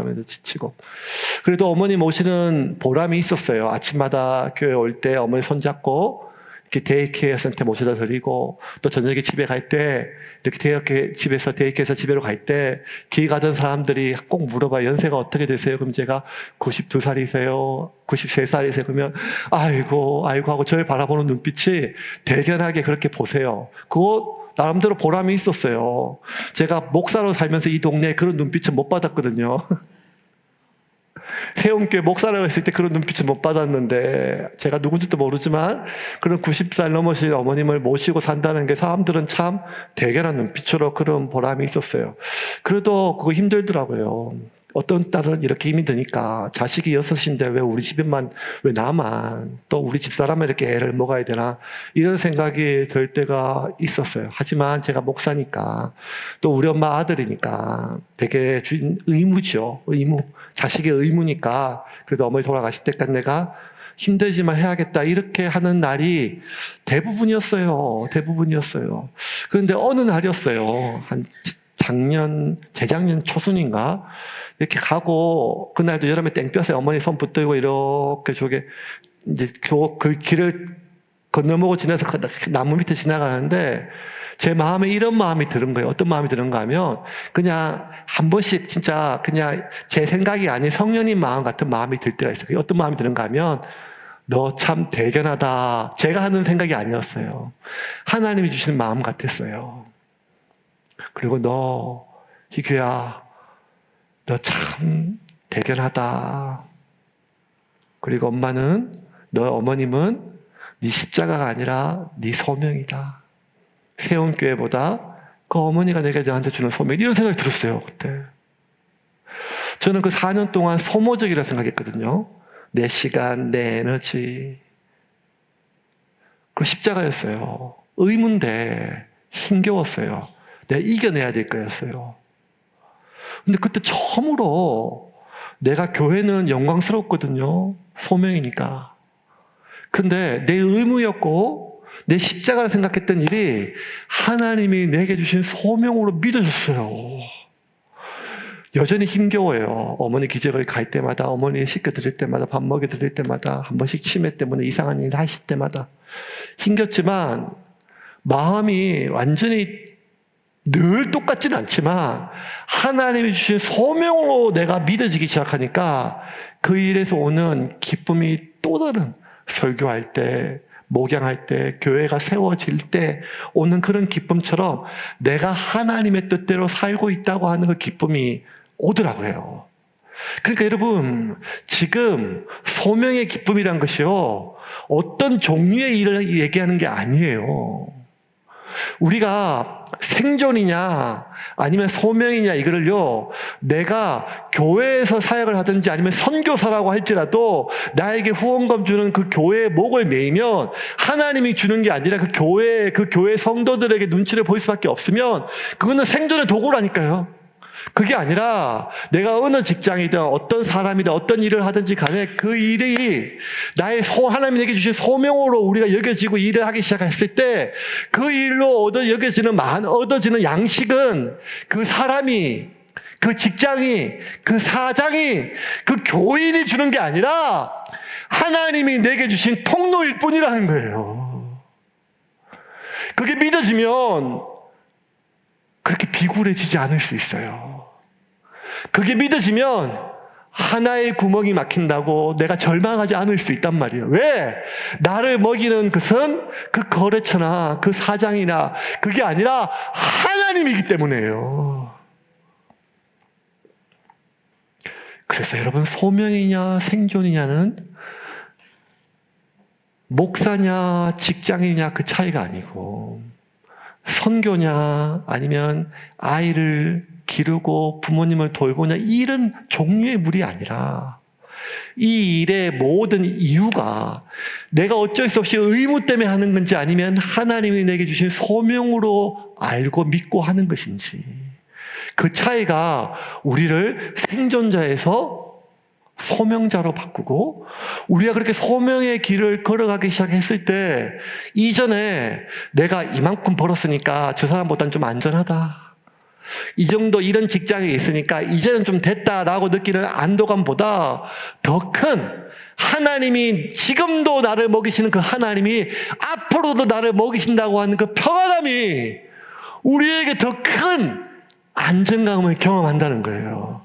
그래도 어머니 모시는 보람이 있었어요. 아침마다 교회 올 때 어머니 손잡고 이렇게 데이케어 센터 모셔다 드리고 또 저녁에 집에 갈 때 이렇게 데이케어에서 집에로 갈 때 길 가던 사람들이 꼭 물어봐요. 연세가 어떻게 되세요? 그럼 제가 92살이세요? 93살이세요? 그러면 아이고 하고 저를 바라보는 눈빛이 대견하게 그렇게 보세요. 그거 나름대로 보람이 있었어요. 제가 목사로 살면서 이 동네에 그런 눈빛은 못 받았거든요. 세움교회 목사라고 했을 때 그런 눈빛을 못 받았는데 제가 누군지도 모르지만 그런 90살 넘으신 어머님을 모시고 산다는 게 사람들은 참 대견한 눈빛으로 그런 보람이 있었어요. 그래도 그거 힘들더라고요. 어떤 딸은 이렇게 힘이 드니까 자식이 6인데 왜 우리 집에만 왜 나만 또 우리 집사람은 이렇게 애를 먹어야 되나 이런 생각이 들 때가 있었어요. 하지만 제가 목사니까 또 우리 엄마 아들이니까 되게 의무죠. 의무. 자식의 의무니까 그래도 어머니 돌아가실 때까지 내가 힘들지만 해야겠다 이렇게 하는 날이 대부분이었어요. 그런데 어느 날이었어요. 한 재작년 초순인가 이렇게 가고 그날도 여름에 땡볕에 어머니 손 붙들고 이렇게 저게 이제 그 길을 건너먹고 지나서 나무 밑에 지나가는데 제 마음에 이런 마음이 드는 거예요. 어떤 마음이 드는가 하면 그냥 한 번씩 진짜 그냥 제 생각이 아닌 성령님 마음 같은 마음이 들 때가 있어요. 어떤 마음이 드는가 하면 너 참 대견하다. 제가 하는 생각이 아니었어요. 하나님이 주시는 마음 같았어요. 그리고 너 희규야 너 참 대견하다. 그리고 어머님은 네 십자가가 아니라 네 소명이다. 세움교회보다 그 어머니가 너한테 주는 소명 이런 생각이 들었어요. 그때 저는 그 4년 동안 소모적이라고 생각했거든요. 내 시간, 내 에너지. 그 십자가였어요. 의무인데 힘겨웠어요. 내가 이겨내야 될 거였어요. 근데 그때 처음으로 내가 교회는 영광스럽거든요. 소명이니까. 근데 내 의무였고 내 십자가라 생각했던 일이 하나님이 내게 주신 소명으로 믿어졌어요. 여전히 힘겨워요. 어머니 기저귀를 갈 때마다, 어머니 씻겨드릴 때마다, 밥 먹여드릴 때마다, 한 번씩 치매 때문에 이상한 일 하실 때마다 힘겼지만 마음이 완전히 늘 똑같지는 않지만 하나님이 주신 소명으로 내가 믿어지기 시작하니까 그 일에서 오는 기쁨이 또 다른 설교할 때, 목양할 때, 교회가 세워질 때 오는 그런 기쁨처럼 내가 하나님의 뜻대로 살고 있다고 하는 그 기쁨이 오더라고요. 그러니까 여러분, 지금 소명의 기쁨이란 것이요, 어떤 종류의 일을 얘기하는 게 아니에요. 우리가 생존이냐 아니면 소명이냐 이거를요, 내가 교회에서 사역을 하든지 아니면 선교사라고 할지라도 나에게 후원금 주는 그 교회의 목을 메이면 하나님이 주는 게 아니라 그 교회 성도들에게 눈치를 보일 수밖에 없으면 그거는 생존의 도구라니까요. 그게 아니라 내가 어느 직장이든 어떤 사람이든 어떤 일을 하든지 간에 그 일이 나의 하나님에게 주신 소명으로 우리가 여겨지고 일을 하기 시작했을 때 그 일로 얻어지는 양식은 그 사람이, 그 직장이, 그 사장이, 그 교인이 주는 게 아니라 하나님이 내게 주신 통로일 뿐이라는 거예요. 그게 믿어지면 그렇게 비굴해지지 않을 수 있어요. 그게 믿어지면 하나의 구멍이 막힌다고 내가 절망하지 않을 수 있단 말이에요. 왜? 나를 먹이는 것은 그 거래처나 그 사장이나 그게 아니라 하나님이기 때문에요. 그래서 여러분, 소명이냐 생존이냐는 목사냐 직장이냐 그 차이가 아니고 선교냐 아니면 아이를 기르고 부모님을 돌보냐 이런 종류의 물이 아니라 이 일의 모든 이유가 내가 어쩔 수 없이 의무 때문에 하는 건지 아니면 하나님이 내게 주신 소명으로 알고 믿고 하는 것인지 그 차이가 우리를 생존자에서 소명자로 바꾸고, 우리가 그렇게 소명의 길을 걸어가기 시작했을 때 이전에 내가 이만큼 벌었으니까 저 사람보다는 좀 안전하다, 이 정도 이런 직장에 있으니까 이제는 좀 됐다라고 느끼는 안도감보다 더 큰, 하나님이 지금도 나를 먹이시는 그 하나님이 앞으로도 나를 먹이신다고 하는 그 평안함이 우리에게 더 큰 안정감을 경험한다는 거예요.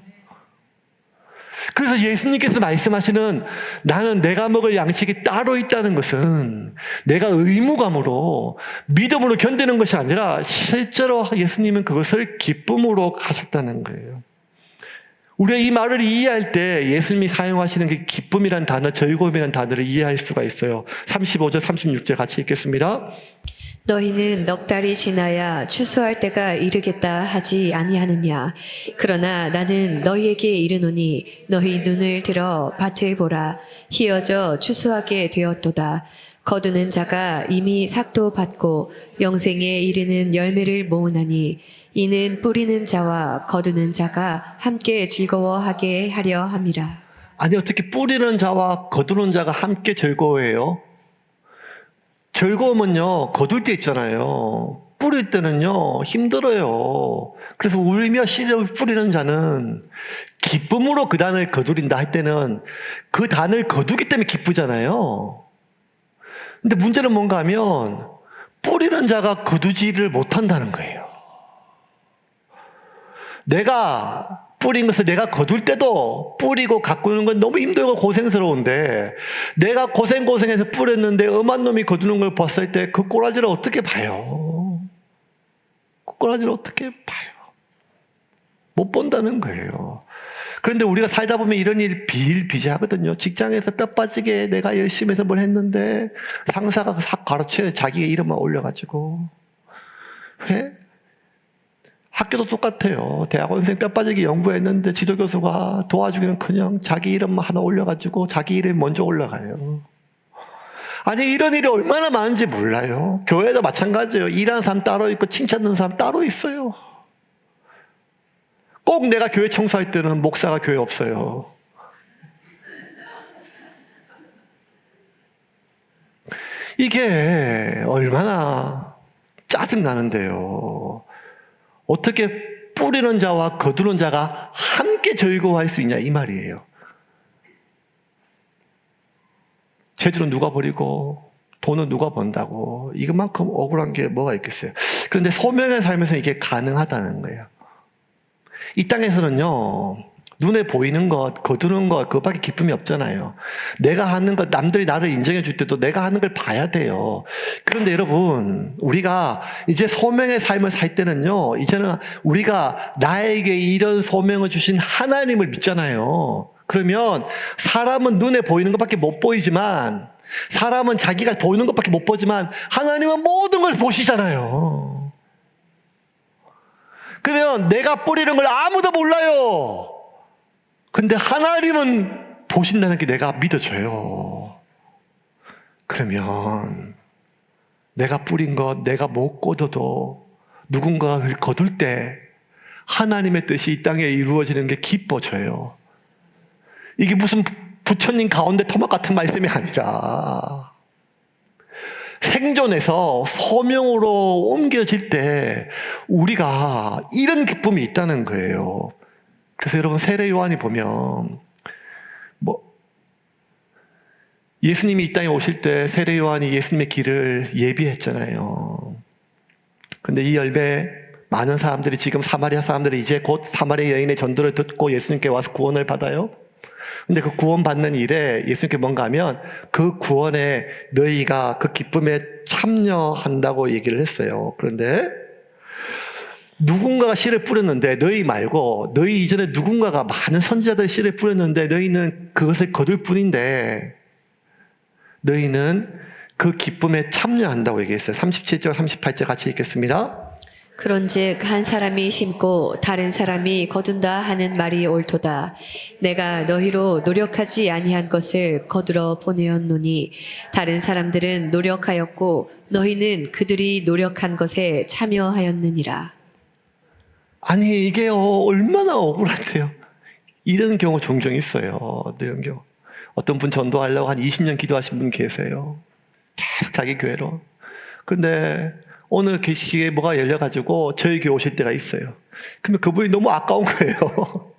그래서 예수님께서 말씀하시는 나는 내가 먹을 양식이 따로 있다는 것은 내가 의무감으로 믿음으로 견디는 것이 아니라 실제로 예수님은 그것을 기쁨으로 하셨다는 거예요. 우리가 이 말을 이해할 때 예수님이 사용하시는 그 기쁨이란 단어, 즐거움이란 단어를 이해할 수가 있어요. 35절, 36절 같이 읽겠습니다. 너희는 넉 달이 지나야 추수할 때가 이르겠다 하지 아니하느냐. 그러나 나는 너희에게 이르노니 너희 눈을 들어 밭을 보라. 희어져 추수하게 되었도다. 거두는 자가 이미 삭도 받고 영생에 이르는 열매를 모으나니 이는 뿌리는 자와 거두는 자가 함께 즐거워하게 하려 함이라. 아니, 어떻게 뿌리는 자와 거두는 자가 함께 즐거워해요? 즐거움은요, 거둘 때 있잖아요. 뿌릴 때는요, 힘들어요. 그래서 울며 씨를 뿌리는 자는 기쁨으로 그 단을 거두린다 할 때는 그 단을 거두기 때문에 기쁘잖아요. 근데 문제는 뭔가 하면 뿌리는 자가 거두지를 못한다는 거예요. 내가 뿌린 것을 내가 거둘 때도 뿌리고 가꾸는 건 너무 힘들고 고생스러운데, 내가 고생해서 뿌렸는데 엄한 놈이 거두는 걸 봤을 때 그 꼬라지를 어떻게 봐요? 그 꼬라지를 어떻게 봐요? 못 본다는 거예요. 그런데 우리가 살다 보면 이런 일 비일비재하거든요. 직장에서 뼈 빠지게 내가 열심히 해서 뭘 했는데 상사가 싹 가로채요. 자기 이름만 올려가지고. 왜? 학교도 똑같아요. 대학원생 뼈 빠지게 연구했는데 지도교수가 도와주기는커녕 자기 이름만 하나 올려가지고 자기 이름이 먼저 올라가요. 아니, 이런 일이 얼마나 많은지 몰라요. 교회도 마찬가지예요. 일하는 사람 따로 있고 칭찬하는 사람 따로 있어요. 꼭 내가 교회 청소할 때는 목사가 교회 없어요. 이게 얼마나 짜증나는데요. 어떻게 뿌리는 자와 거두는 자가 함께 즐거워할 수 있냐, 이 말이에요. 재주는 누가 버리고 돈은 누가 번다고, 이것만큼 억울한 게 뭐가 있겠어요. 그런데 소명의 삶에서 이게 가능하다는 거예요. 이 땅에서는요, 눈에 보이는 것, 거두는 것, 그것밖에 기쁨이 없잖아요. 내가 하는 것, 남들이 나를 인정해 줄 때도 내가 하는 걸 봐야 돼요. 그런데 여러분, 우리가 이제 소명의 삶을 살 때는요, 이제는 우리가 나에게 이런 소명을 주신 하나님을 믿잖아요. 그러면 사람은 눈에 보이는 것밖에 못 보이지만, 사람은 자기가 보이는 것밖에 못 보지만 하나님은 모든 걸 보시잖아요. 그러면 내가 뿌리는 걸 아무도 몰라요. 근데 하나님은 보신다는 게 내가 믿어져요. 그러면 내가 뿌린 것, 내가 못 거둬도 누군가가 그걸 거둘 때 하나님의 뜻이 이 땅에 이루어지는 게 기뻐져요. 이게 무슨 부처님 가운데 토막 같은 말씀이 아니라 생존에서 소명으로 옮겨질 때 우리가 이런 기쁨이 있다는 거예요. 그래서 여러분, 세례 요한이 보면 예수님이 이 땅에 오실 때 세례 요한이 예수님의 길을 예비했잖아요. 근데 이 열배 많은 사람들이, 지금 사마리아 사람들이 이제 곧 사마리아 여인의 전도를 듣고 예수님께 와서 구원을 받아요. 근데 그 구원 받는 일에 예수님께 뭔가 하면 그 구원에 너희가 그 기쁨에 참여한다고 얘기를 했어요. 그런데 누군가가 씨를 뿌렸는데 너희 말고, 너희 이전에 누군가가 많은 선지자들이 씨를 뿌렸는데 너희는 그것을 거둘 뿐인데 너희는 그 기쁨에 참여한다고 얘기했어요. 37절 38절 같이 읽겠습니다. 그런즉 한 사람이 심고 다른 사람이 거둔다 하는 말이 옳도다. 내가 너희로 노력하지 아니한 것을 거두러 보내었노니 다른 사람들은 노력하였고 너희는 그들이 노력한 것에 참여하였느니라. 아니, 이게 얼마나 억울한데요. 이런 경우 종종 있어요. 이런 경우. 어떤 분 전도하려고 한 20년 기도하신 분 계세요. 계속 자기 교회로. 근데 오늘 계시기에 뭐가 열려가지고 저희 교회 오실 때가 있어요. 그러면 그분이 너무 아까운 거예요.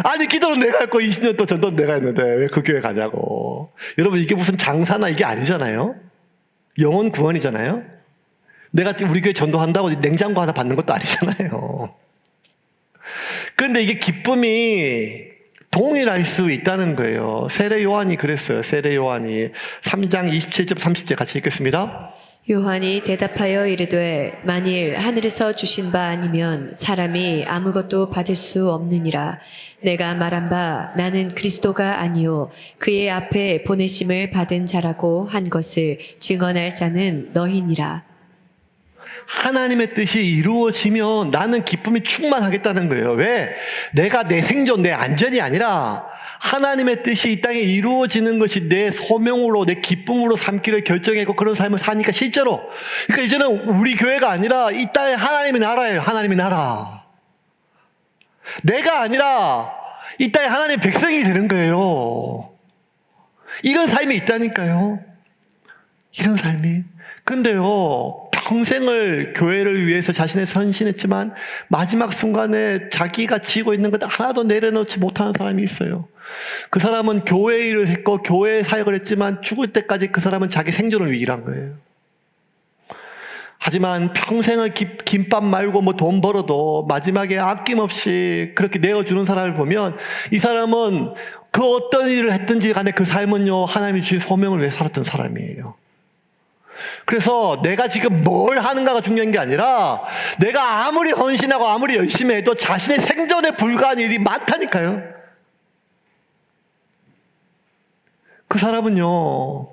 아니 기도는 내가 했고 20년 또 전도는 내가 했는데 왜 그 교회 가냐고. 여러분 이게 무슨 장사나 이게 아니잖아요. 영혼 구원이잖아요. 내가 지금 우리 교회 전도한다고 냉장고 하나 받는 것도 아니잖아요. 그런데 이게 기쁨이 동일할 수 있다는 거예요. 세례 요한이 그랬어요. 세례 요한이 3장 27절 30절 같이 읽겠습니다. 요한이 대답하여 이르되 만일 하늘에서 주신 바 아니면 사람이 아무것도 받을 수 없느니라. 내가 말한 바 나는 그리스도가 아니요 그의 앞에 보내심을 받은 자라고 한 것을 증언할 자는 너희니라. 하나님의 뜻이 이루어지면 나는 기쁨이 충만하겠다는 거예요. 왜? 내가 내 생존, 내 안전이 아니라 하나님의 뜻이 이 땅에 이루어지는 것이 내 소명으로, 내 기쁨으로 삼기를 결정했고 그런 삶을 사니까 실제로. 그러니까 이제는 우리 교회가 아니라 이 땅에 하나님의 나라예요. 하나님의 나라. 내가 아니라 이 땅에 하나님의 백성이 되는 거예요. 이런 삶이 있다니까요. 이런 삶이. 근데요, 평생을 교회를 위해서 자신의 헌신했지만 마지막 순간에 자기가 지고 있는 것 하나도 내려놓지 못하는 사람이 있어요. 그 사람은 교회 일을 했고 교회 사역을 했지만 죽을 때까지 그 사람은 자기 생존을 위해 일한 거예요. 하지만 평생을 김밥 말고 뭐 돈 벌어도 마지막에 아낌없이 그렇게 내어주는 사람을 보면 이 사람은 그 어떤 일을 했든지 간에 그 삶은요, 하나님이 주신 소명을 위해 살았던 사람이에요. 그래서 내가 지금 뭘 하는가가 중요한 게 아니라 내가 아무리 헌신하고 아무리 열심히 해도 자신의 생존에 불과한 일이 많다니까요. 그 사람은요,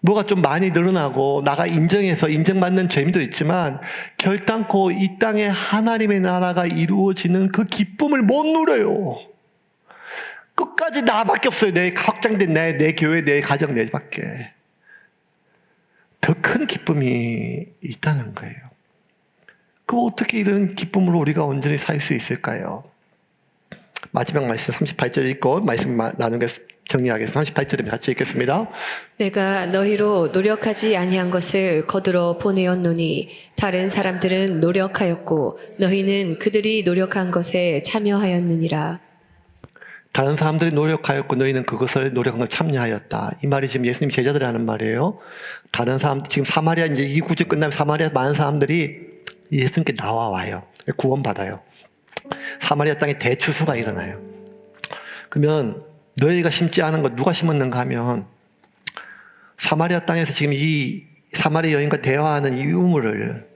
뭐가 좀 많이 늘어나고 나가 인정해서 인정받는 재미도 있지만 결단코 이 땅에 하나님의 나라가 이루어지는 그 기쁨을 못 누려요. 끝까지 나밖에 없어요. 내 확장된 내 교회, 내 가정, 내밖에. 더 큰 기쁨이 있다는 거예요. 그럼 어떻게 이런 기쁨으로 우리가 온전히 살 수 있을까요? 마지막 말씀 38절 읽고 말씀 나누게 정리하겠습니다. 38절에 같이 읽겠습니다. 내가 너희로 노력하지 아니한 것을 거두러 보내었노니 다른 사람들은 노력하였고 너희는 그들이 노력한 것에 참여하였느니라. 다른 사람들이 노력하였고 너희는 그것을 노력한 걸 참여하였다. 이 말이 지금 예수님 제자들이 하는 말이에요. 다른 사람, 지금 사마리아 이제 이 구절 끝나면 사마리아 많은 사람들이 예수님께 나와와요. 구원받아요. 사마리아 땅에 대추수가 일어나요. 그러면 너희가 심지 않은 것 누가 심었는가 하면 사마리아 땅에서 지금 이 사마리아 여인과 대화하는 이 우물을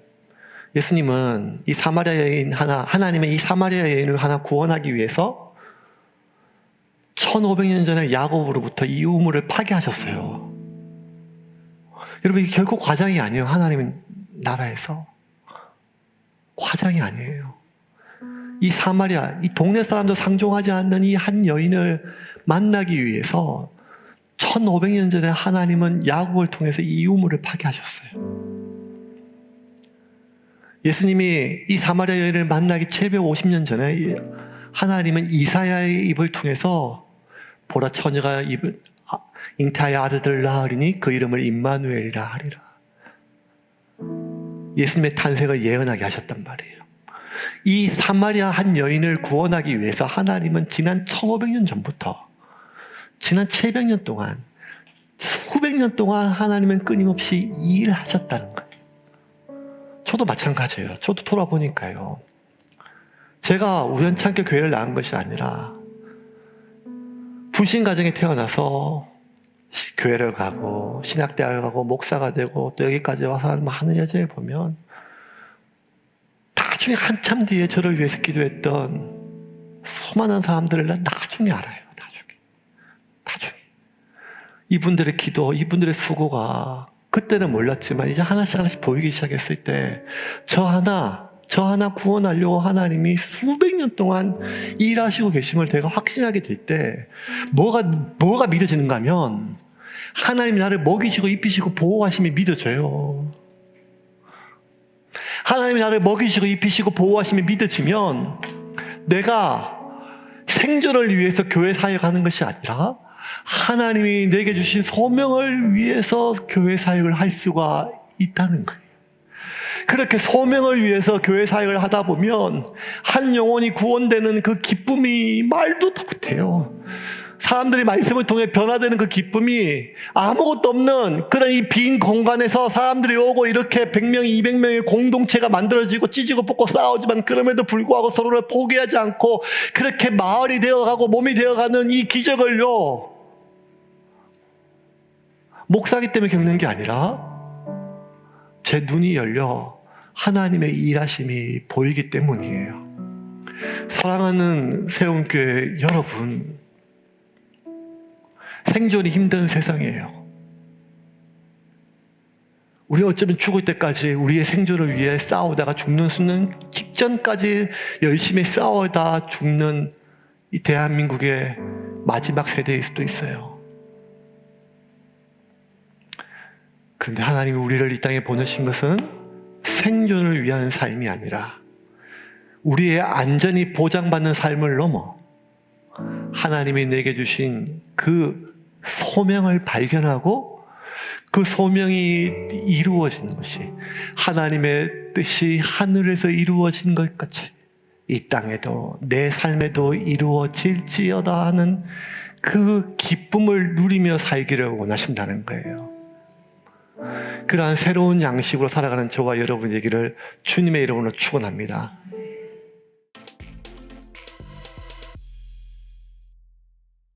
예수님은 이 사마리아 여인 하나님의 이 사마리아 여인을 하나 구원하기 위해서 1500년 전에 야곱으로부터 이 우물을 파괴하셨어요. 여러분 이게 결코 과장이 아니에요. 하나님의 나라에서. 과장이 아니에요. 이 사마리아, 이 동네 사람도 상종하지 않는 이 한 여인을 만나기 위해서 1500년 전에 하나님은 야곱을 통해서 이 우물을 파괴하셨어요. 예수님이 이 사마리아 여인을 만나기 750년 전에 하나님은 이사야의 입을 통해서 보라 처녀가 잉태하여 아들을 낳으리니 그 이름을 임마누엘이라 하리라. 예수님의 탄생을 예언하게 하셨단 말이에요. 이 사마리아 한 여인을 구원하기 위해서 하나님은 지난 1500년 전부터 지난 700년 동안 수백 년 동안 하나님은 끊임없이 일하셨다는 거예요. 저도 마찬가지예요. 저도 돌아보니까요. 제가 우연찮게 교회를 나온 것이 아니라 불신 가정에 태어나서 교회를 가고 신학대학을 가고 목사가 되고 또 여기까지 와서 하는 여정을 보면 나중에 한참 뒤에 저를 위해서 기도했던 수많은 사람들을 나중에 알아요. 나중에. 이분들의 기도, 이분들의 수고가 그때는 몰랐지만 이제 하나씩 보이기 시작했을 때 저 하나 구원하려고 하나님이 수백 년 동안 일하시고 계심을 내가 확신하게 될 때 뭐가 믿어지는가 하면 하나님이 나를 먹이시고 입히시고 보호하심이 믿어져요. 하나님이 나를 먹이시고 입히시고 보호하심이 믿어지면 내가 생존을 위해서 교회 사역하는 것이 아니라 하나님이 내게 주신 소명을 위해서 교회 사역을 할 수가 있다는 거예요. 그렇게 소명을 위해서 교회 사역을 하다 보면 한 영혼이 구원되는 그 기쁨이 말도 다 못해요. 사람들이 말씀을 통해 변화되는 그 기쁨이 아무것도 없는 그런 이 빈 공간에서 사람들이 오고 이렇게 100명, 200명의 공동체가 만들어지고 찢고 뽑고 싸우지만 그럼에도 불구하고 서로를 포기하지 않고 그렇게 마을이 되어가고 몸이 되어가는 이 기적을요, 목사기 때문에 겪는 게 아니라 제 눈이 열려 하나님의 일하심이 보이기 때문이에요. 사랑하는 세움교회 여러분, 생존이 힘든 세상이에요. 우리 어쩌면 죽을 때까지 우리의 생존을 위해 싸우다가 죽는 수는 직전까지 열심히 싸우다 죽는 이 대한민국의 마지막 세대일 수도 있어요. 그런데 하나님이 우리를 이 땅에 보내신 것은 생존을 위한 삶이 아니라 우리의 안전이 보장받는 삶을 넘어 하나님이 내게 주신 그 소명을 발견하고 그 소명이 이루어지는 것이 하나님의 뜻이 하늘에서 이루어진 것 같이 이 땅에도 내 삶에도 이루어질지어다 하는 그 기쁨을 누리며 살기를 원하신다는 거예요. 그러한 새로운 양식으로 살아가는 저와 여러분 되기를 주님의 이름으로 축원합니다.